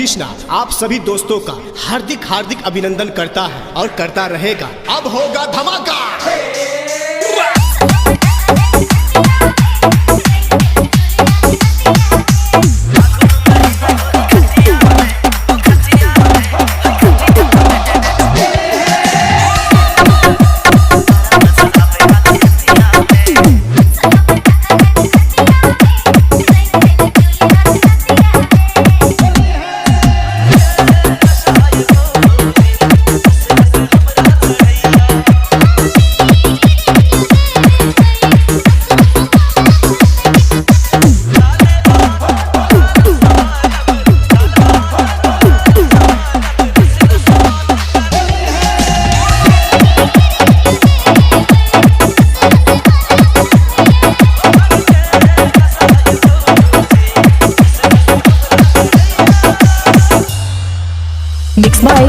कृष्णा आप सभी दोस्तों का हार्दिक हार्दिक अभिनंदन करता है और करता रहेगा। अब होगा धमाका। Mixed by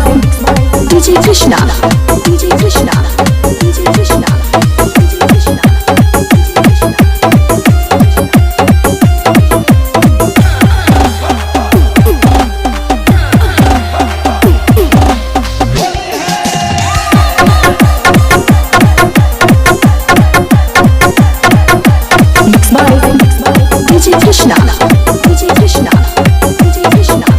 DJ Krishna, DJ Krishna, DJ Krishna, DJ Krishna. Mixed by DJ Krishna, DJ Krishna, DJ Krishna.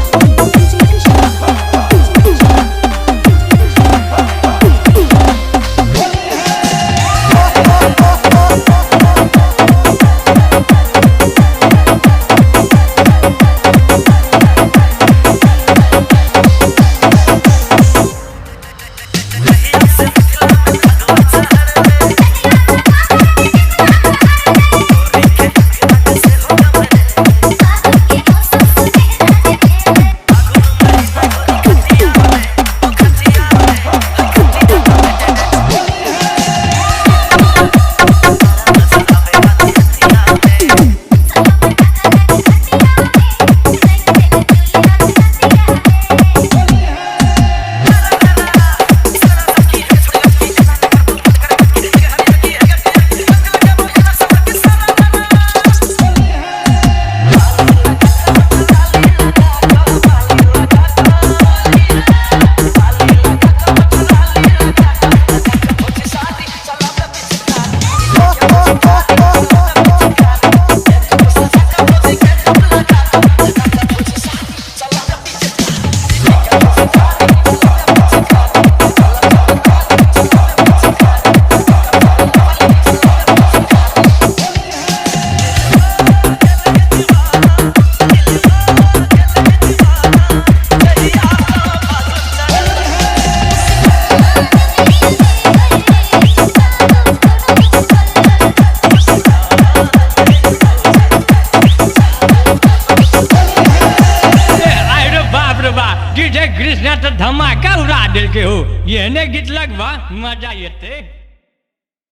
Krishna तो धमाका उड़ा दिल के हो। ये गीत लगवा मजा येते।